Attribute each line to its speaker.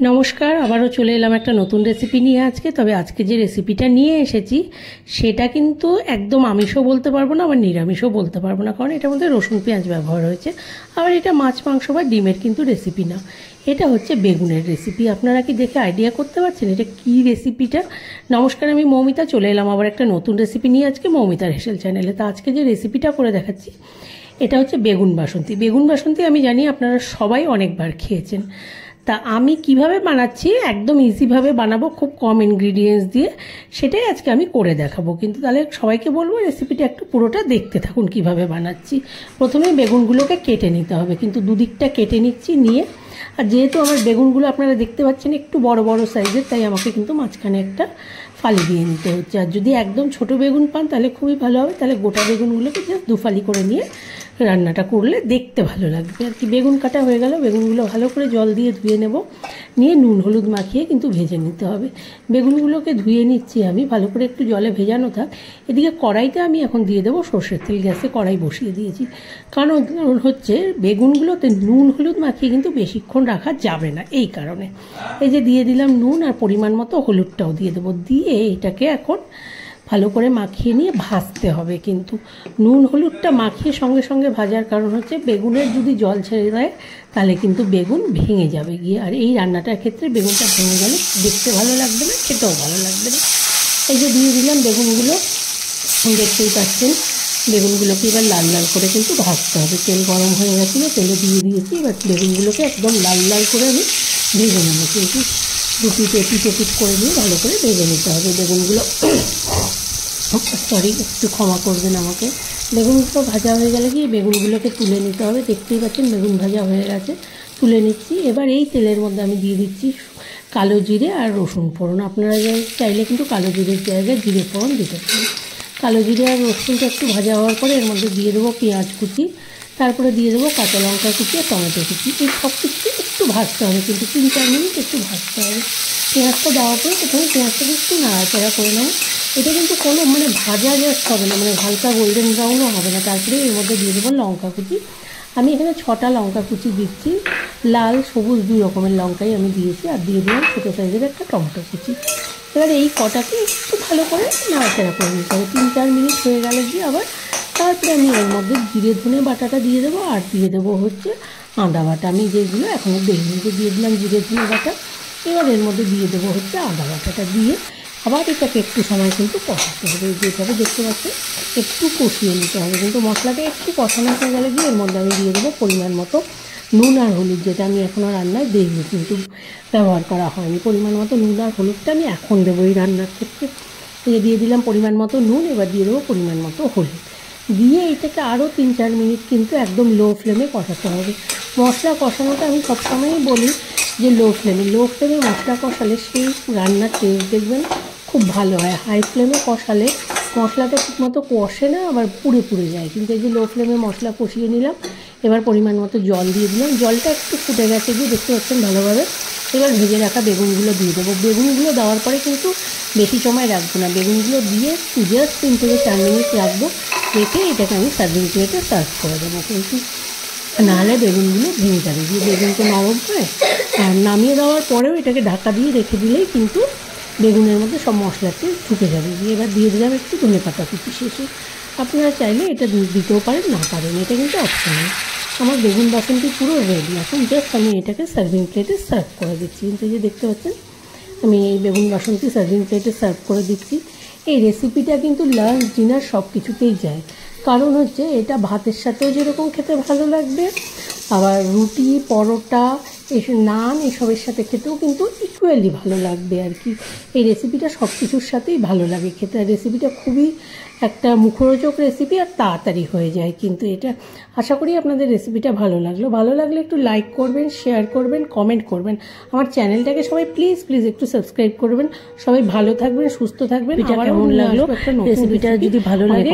Speaker 1: নমস্কার, আবারও চলে এলাম একটা নতুন রেসিপি নিয়ে আজকে। তবে আজকে যে রেসিপিটা নিয়ে এসেছি সেটা কিন্তু একদম আমিষও বলতে পারবো না, আবার নিরামিষও বলতে পারবো না, কারণ এটার মধ্যে রসুন পেঁয়াজ ব্যবহার হয়েছে। আবার এটা মাছ মাংস বা ডিমের কিন্তু রেসিপি না, এটা হচ্ছে বেগুনের রেসিপি। আপনারা কি দেখে আইডিয়া করতে পারছেন এটা কী রেসিপিটা? নমস্কার, আমি মৌমিতা, চলে এলাম আবার একটা নতুন রেসিপি নিয়ে আজকে মৌমিতার হেসেল চ্যানেলে। তো আজকে যে রেসিপিটা করে দেখাচ্ছি এটা হচ্ছে বেগুন বাসন্তী। বেগুন বাসন্তী আমি জানি আপনারা সবাই অনেকবার খেয়েছেন। তা আমি কিভাবে বানাচ্ছি, একদম ইজিভাবে বানাবো, খুব কম ইনগ্রিডিয়েন্টস দিয়ে, সেটাই আজকে আমি করে দেখাবো। কিন্তু তাহলে সবাইকে বলবো রেসিপিটা একটু পুরোটা দেখতে থাকুন কিভাবে বানাচ্ছি। প্রথমে বেগুনগুলোকে কেটে নিতে হবে, কিন্তু দুদিকটা কেটে নিচ্ছি, নিয়ে আর যেহেতু আমার বেগুনগুলো আপনারা দেখতে পাচ্ছেন একটু বড় বড় সাইজের, তাই আমাকে কিন্তু মাঝখানে একটা ফালি দিয়ে নিতে হচ্ছে। আর যদি একদম ছোট বেগুন পান তাহলে খুবই ভালো হবে, তাহলে গোটা বেগুনগুলোকে জাস্ট দুফালি করে নিয়ে রান্নাটা করলে দেখতে ভালো লাগবে আর কি। বেগুন কাটা হয়ে গেল, বেগুনগুলো ভালো করে জল দিয়ে ধুয়ে নেব, নিয়ে নুন হলুদ মাখিয়ে কিন্তু ভেজে নিতে হবে। বেগুনগুলোকে ধুয়ে নিচ্ছি আমি ভালো করে, একটু জলে ভেজানো থাক। এদিকে কড়াইতে আমি এখন দিয়ে দেবো সর্ষের তেল। গ্যাসে কড়াই বসিয়ে দিয়েছি, কারণ হচ্ছে বেগুনগুলোতে নুন হলুদ মাখিয়ে কিন্তু বেশিক্ষণ রাখা যাবে না, এই কারণে। এই যে দিয়ে দিলাম নুন, আর পরিমাণ মতো হলুদটাও দিয়ে দেবো। দিয়ে এটাকে এখন ভালো করে মাখিয়ে নিয়ে ভাজতে হবে। কিন্তু নুন হলুদটা মাখিয়ে সঙ্গে সঙ্গে ভাজার কারণ হচ্ছে বেগুনের যদি জল ছেড়ে দেয় তাহলে কিন্তু বেগুন ভেঙে যাবে গিয়ে, আর এই রান্নাটার ক্ষেত্রে বেগুনটা ভেঙে গেলে দেখতে ভালো লাগবে না, খেতেও ভালো লাগবে না। এই যে দিয়ে দিলাম বেগুনগুলো, দেখতেই পাচ্ছেন বেগুনগুলোকে এবার লাল লাল করে কিন্তু ভাজতে হবে। তেল গরম হয়ে গেছিলো, তেলে দিয়ে দিয়েছি। এবার বেগুনগুলোকে একদম লাল লাল করে আমি ভেজে নেবো, কিন্তু দুপিট এপিট করে নিয়ে ভালো করে ভেজে নিতে হবে বেগুনগুলো। সরি, একটু ক্ষমা করবেন আমাকে। বেগুনগুলো ভাজা হয়ে গেলে কি বেগুনগুলোকে তুলে নিতে হবে। দেখতেই পাচ্ছেন বেগুন ভাজা হয়ে গেছে, তুলে নিচ্ছি। এবার এই তেলের মধ্যে আমি দিয়ে দিচ্ছি কালো জিরে আর রসুন ফোড়ন। আপনারা চাইলে কিন্তু কালো জিরের জায়গায় জিরে ফোড়ন দিতে পারেন। কালো জিরে আর রসুনটা একটু ভাজা হওয়ার পরে এর মধ্যে দিয়ে দেবো পেঁয়াজ কুচি, তারপরে দিয়ে দেবো কাঁচা লঙ্কা কুচি আর টমেটো কুচি। এই সব কিছু একটু ভাজতে হবে, কিন্তু 3-4 মিনিট একটু ভাজতে হবে। পেঁয়াজটা দেওয়ার পরে প্রথমে পেঁয়াজটাকে একটু নাড়াচাড়া করে নেবো। এটা কিন্তু কোনো ভাজা জাস্ট হবে না, হালকা গোল্ডেন ব্রাউনও হবে না। তারপরে এর মধ্যে দিয়ে দেবো লঙ্কা কুচি। আমি এখানে 6টা লঙ্কা কুচি দিচ্ছি, লাল সবুজ 2 রকমের লঙ্কাই আমি দিয়েছি। আর দিয়ে দিলাম ছোটো সাইজের একটা টমেটো কুচি। এবার এই কটাকে একটু ভালো করে নাড়াচাড়া করে নিতে হবে। 3-4 মিনিট হয়ে গেলে দিয়ে আবার তারপরে আমি এর মধ্যে জিরে ধনে বাটাটা দিয়ে দেবো, আর দিয়ে দেবো হচ্ছে আদা বাটা। আমি যেগুলো এখনও দিইনি, দিয়ে দিলাম জিরে ধনে বাটা। এবার এর মধ্যে দিয়ে দেবো হচ্ছে আদা বাটাটা, দিয়ে আবার এটাকে একটু সময় কিন্তু কষাতে হবে। যেভাবে দেখতে পাচ্ছেন একটু কষিয়ে নিতে হবে, কিন্তু মশলাটা একটু কষানো হয়ে গেলে দিয়ে এর মধ্যে আমি দিয়ে দেবো পরিমাণ মতো নুন আর হলুদ, যেটা আমি এখনও রান্নায় দিইনি, কিন্তু ব্যবহার করা হয়নি। পরিমাণ মতো নুন আর হলুদটা আমি এখন দেবো এই রান্নার ক্ষেত্রে। দিয়ে দিলাম পরিমাণ মতো নুন, এবার দিয়ে দেবো পরিমাণ মতো হলুদ, দিয়ে এটাকে আরও 3-4 মিনিট কিন্তু একদম লো ফ্লেমে কষাতে হবে। মশলা কষানোটা আমি সবসময়ই বলি যে লো ফ্লেমে মশলা কষালে সেই রান্নার টেস্ট দেখবেন খুব ভালো হয়। হাই ফ্লেমে কষালে মশলাটা ঠিকমতো কষে না, আবার পুড়ে পুড়ে যায়। কিন্তু এই যে লো ফ্লেমে মশলা কষিয়ে নিলাম, এবার পরিমাণ মতো জল দিয়ে দিলাম। জলটা একটু ফুটে গেছে গিয়ে, দেখতে পাচ্ছেন ভালোভাবে। এবার ভেজে রাখা বেগুনগুলো দিয়ে দেবো। বেগুনগুলো দেওয়ার পরে কিন্তু বেশি সময় রাখবো না, বেগুনগুলো দিয়ে জাস্ট 3-4 মিনিট রাখবো। রেখে এটাকে আমি সার্ভিং প্লেটে সার্ভ করে দেবো, কিন্তু নাহলে বেগুনগুলো ভেঙে যাবে। দিয়ে বেগুন তো নরম হয়, আর নামিয়ে দেওয়ার পরেও এটাকে ঢাকা দিয়ে রেখে দিলেই কিন্তু বেগুনের মধ্যে সব মশলাটি ঢুকে যাবে। দিয়ে এবার দিয়ে দিলাম একটু ধনেপাতা কুচি শেষে। আপনারা চাইলে এটা দিতেও পারেন, না পারেন, এটা কিন্তু অপশনাল। আমার বেগুন বাসন্তী পুরো রেডি। এখন জাস্ট আমি এটাকে সার্ভিং প্লেটে সার্ভ করে দিচ্ছি। কিন্তু এই যে দেখতে পাচ্ছেন আমি এই বেগুন বাসন্তী সার্ভিং প্লেটে সার্ভ করে দিচ্ছি। এই রেসিপিটা কিন্তু লাঞ্চ ডিনার সব কিছুতেই যায়, কারণ হচ্ছে এটা ভাতের সাথেও যেরকম খেতে ভালো লাগবে, আবার রুটি পরোটা নান এসবের সাথে খেতেও কিন্তু ইকুয়ালি ভালো লাগবে আর কি। এই রেসিপিটা সব কিছুর সাথেই ভালো লাগে খেতে। আর রেসিপিটা খুবই একটা মুখরোচক রেসিপি, আর তাড়াতাড়ি হয়ে যায়। কিন্তু এটা আশা করি আপনাদের রেসিপিটা ভালো লাগলে একটু লাইক করবেন, শেয়ার করবেন, কমেন্ট করবেন। আমার চ্যানেলটাকে সবাই প্লিজ একটু সাবস্ক্রাইব করবেন। সবাই ভালো থাকবেন, সুস্থ থাকবেন। কেমন লাগলো রেসিপিটা? যদি ভালো লাগে